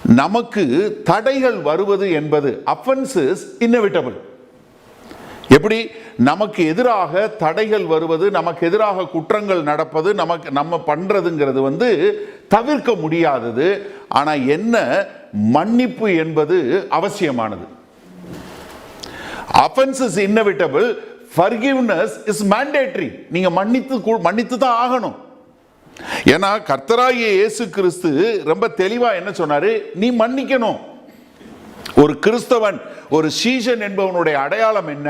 நமக்கு தடைகள் வருவது என்பது அஃபென்சஸ் இன்னெவிட்டபிள். எப்படி நமக்கு எதிராக தடைகள் வருவது, நமக்கு எதிராக குற்றங்கள் நடப்பது, நம்ம பண்றதுங்கிறது தவிர்க்க முடியாதது. ஆனா என்ன, மன்னிப்பு என்பது அவசியமானது. offense is inevitable, forgiveness is mandatory. நீங்க மன்னித்து தான் ஆகணும். ஏன்னா கர்த்தராகிய இயேசு கிறிஸ்து ரொம்ப தெளிவா என்ன சொன்னாரு, நீ மன்னிக்கணும். ஒரு கிறிஸ்தவன், ஒரு சீஷன் என்பவனுடைய அடையாளம் என்ன?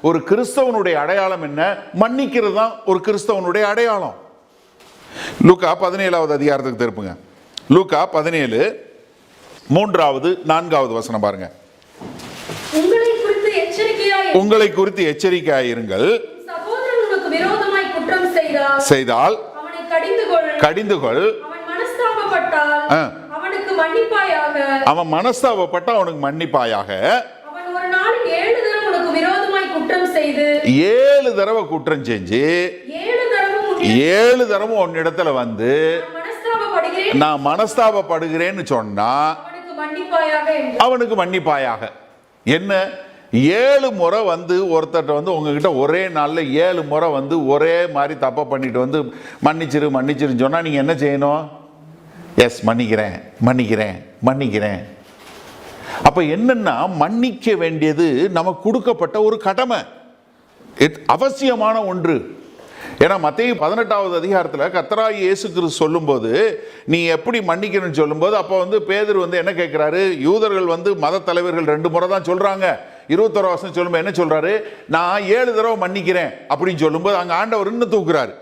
ஒரு கிறிஸ்தவனுடைய அடையாளம் என்ன? மன்னிக்கிறது தான் ஒரு கிறிஸ்தவனுடைய அடையாளம். லூக்கா 17வது அதிகாரத்துக்கு திருப்புங்க. லூக்கா 17 3வது 4வது வசனம் பாருங்க. உங்களை குறித்து எச்சரிக்கையாயிருங்கள். சகோதரன் உனக்கு விரோதமாய் குற்றம் செய்தால் அவனை கடிந்துகொள். அவன் மனஸ்தாபப்பட்ட அவனுக்கு மன்னிப்பாயாக. அவன் ஒரு நாளில் 7 தடவை உனக்கு விரோதமாய் குற்றம் செய்து 7 தடவை குற்றம் செஞ்சு 7 தடவை உன்னிடத்துல நான் மனஸ்தாபப்படுகிறேன்னு சொன்னா அவனுக்கு மன்னிப்பாயாக. என்ன, 7 முறை ஒருத்தட்ட உங்ககிட்ட ஒரே நாள்ல 7 முறை ஒரே மாதிரி தப்ப பண்ணிட்டு மன்னிச்சிருன்னு சொன்னா நீங்க என்ன செய்யணும்? எஸ், மன்னிக்கிறேன். அப்ப என்னன்னா, மன்னிக்க வேண்டியது நமக்கு கொடுக்கப்பட்ட ஒரு கடமை, அவசியமான ஒன்று. ஏன்னா மத்தேயு 18வது அதிகாரத்தில் கர்த்தராகிய இயேசு கிறிஸ்து சொல்லும்போது நீ எப்படி மன்னிக்கணும்னு சொல்லும்போது அப்போ பேதுரு என்ன கேட்கிறாரு, யூதர்கள் மத தலைவர்கள் 2 முறை தான் சொல்றாங்க. 21 வசனம் சொல்லும்போது என்ன சொல்றாரு, நான் 7 தடவை மன்னிக்கிறேன் அப்படின்னு சொல்லும்போது அங்க ஆண்டவர் இன்னும் தூக்குறாரு.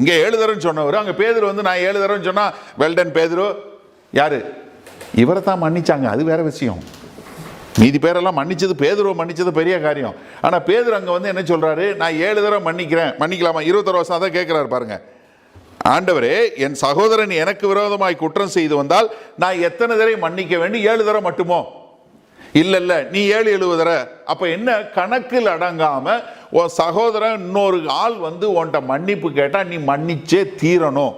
இங்க 7 தடவை சொன்னவர், அங்க பேதுரு நான் 7 தடவை சொன்னா, வெல்டன் பேதுரு. யாரு? இவரை தான் மன்னிச்சாங்க, அது வேற விஷயம். மீதி பேரெல்லாம் பேதுருவை மன்னிச்சது பெரிய காரியம். ஆனா பேதுரு அங்க என்ன சொல்றாரு, நான் 7 தடவை மன்னிக்கலாமா? 21 வருஷம் தான் கேட்கிறாரு பாருங்க. ஆண்டவரே, என் சகோதரன் எனக்கு விரோதமாய் குற்றம் செய்து வந்தால் நான் எத்தனை தடவை மன்னிக்க வேண்டும்? 7 தடவை மட்டுமோ? இல்ல, நீ 7 தடவை. அப்ப என்ன, கணக்கில் அடங்காம உன் சகோதரன் இன்னொரு ஆள் உன்கிட்ட மன்னிப்பு கேட்டா நீ மன்னிச்சே தீரணும்.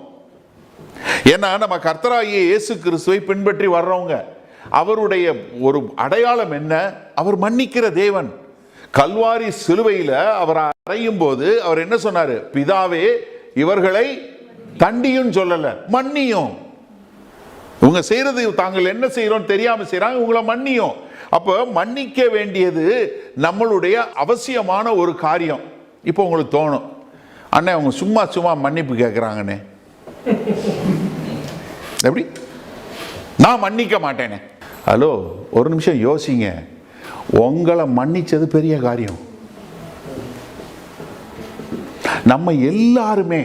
ஏன்னா நம்ம கர்த்தராகிய இயேசு கிறிஸ்துவை பின்பற்றி வர்றவங்க, அவருடைய ஒரு அடையாளம் என்ன? அவர் மன்னிக்கிற தேவன். கல்வாரி சிலுவையில அவர் அறையும் போது அவர் என்ன சொன்னாரு? பிதாவே, இவர்களை தண்டியும் சொல்லல, மன்னியும். இவங்க செய்யறது, தாங்கள் என்ன செய்யறோம் தெரியாம செய்யறாங்க, உங்களை மன்னியும். அப்ப மன்னிக்க வேண்டியது நம்மளுடைய அவசியமான ஒரு காரியம். இப்போ உங்களுக்கு தோணும், அண்ணே அவங்க சும்மா மன்னிப்பு கேட்கிறாங்கண்ணே, எப்படி நான் மன்னிக்க மாட்டேனே? ஹலோ, ஒரு நிமிஷம் யோசிங்க. உங்களை மன்னிச்சது பெரிய காரியம். நம்ம எல்லாருமே,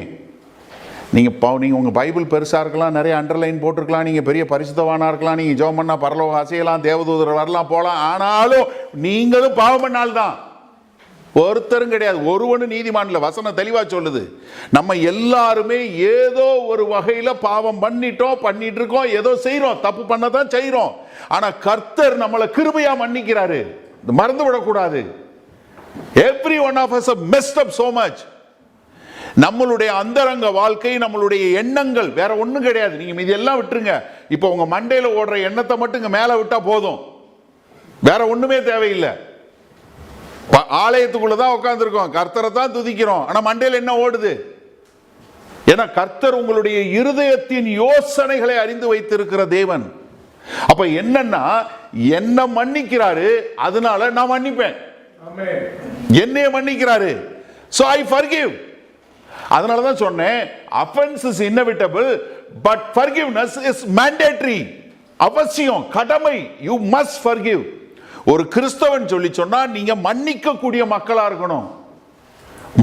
நீங்க உங்க பைபிள் பெருசா இருக்கலாம், நிறைய அண்டர்லைன் போட்டிருக்கலாம், நீங்க பெரிய பரிசுத்தவானா இருக்கலாம், நீங்க ஜெபம் பண்ணா பரலோக அசையலாம், தேவதூதர் வரலாம் போலாம். ஆனாலும் நீங்களும் பாவம் பண்ணால்தான், ஒருத்தரும் கிடையாது, ஒருவனு நீதிமான்ல. வசனம் தெளிவா சொல்லுது. நம்ம எல்லாருமே ஏதோ ஒரு வகையில பாவம் பண்ணிட்டு இருக்கோம், ஏதோ செய்யறோம், தப்பு பண்ணதான் செய்யறோம். ஆனா கர்த்தர் நம்மளை கிருபையா மன்னிக்கிறாரு, மறந்து விடக்கூடாது. Every one of us have messed up so much. நம்மளுடைய அந்தரங்க வாழ்க்கை, நம்மளுடைய எண்ணங்கள் வேற ஒண்ணும் கிடையாது. நீங்க மீதி எல்லாம் விட்டுருங்க. இப்போ உங்க மண்டையில ஓடுற எண்ணத்தை மட்டும் இங்க மேல விட்டா போதும், வேற ஒண்ணுமே தேவையில்லை. ஆலயத்துக்குள்ளதான் உட்கார்ந்து இருக்கோம், கர்த்தரை தான் துதிக்கிறோம், ஆனா மண்டையில என்ன ஓடுது? ஏன்னா கர்த்தர் உங்களுடைய இருதயத்தின் யோசனைகளை அறிந்து வைத்திருக்கிற தேவன். அப்ப என்னன்னா, என்ன மன்னிக்கிறாரு, அதனால நான் மன்னிப்பேன். என்னைய மன்னிக்கிறாரு, so I forgive. அதனாலதான் சொன்னேன், offense is inevitable but forgiveness is mandatory. அவசியம், கடமை. You must forgive. ஒரு கிறிஸ்தவன் சொல்லி சொன்னா நீங்க மன்னிக்க கூடிய மக்களா இருக்கணும்.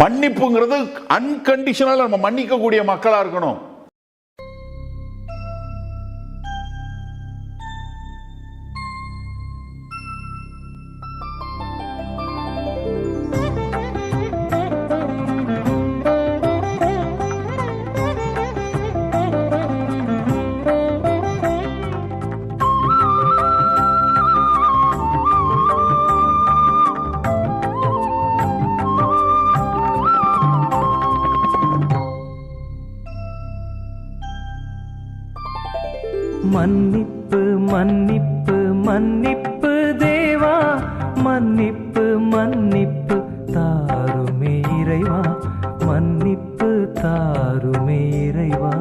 மன்னிப்புங்கிறது அன்கண்டிஷனல், நம்ம மன்னிக்க கூடிய மக்களா இருக்கணும். மன்னிப்பு மன்னிப்பு மன்னிப்பு தேவா, மன்னிப்பு மன்னிப்பு தாருமே இறைவா, மன்னிப்பு தாருமே இறைவா.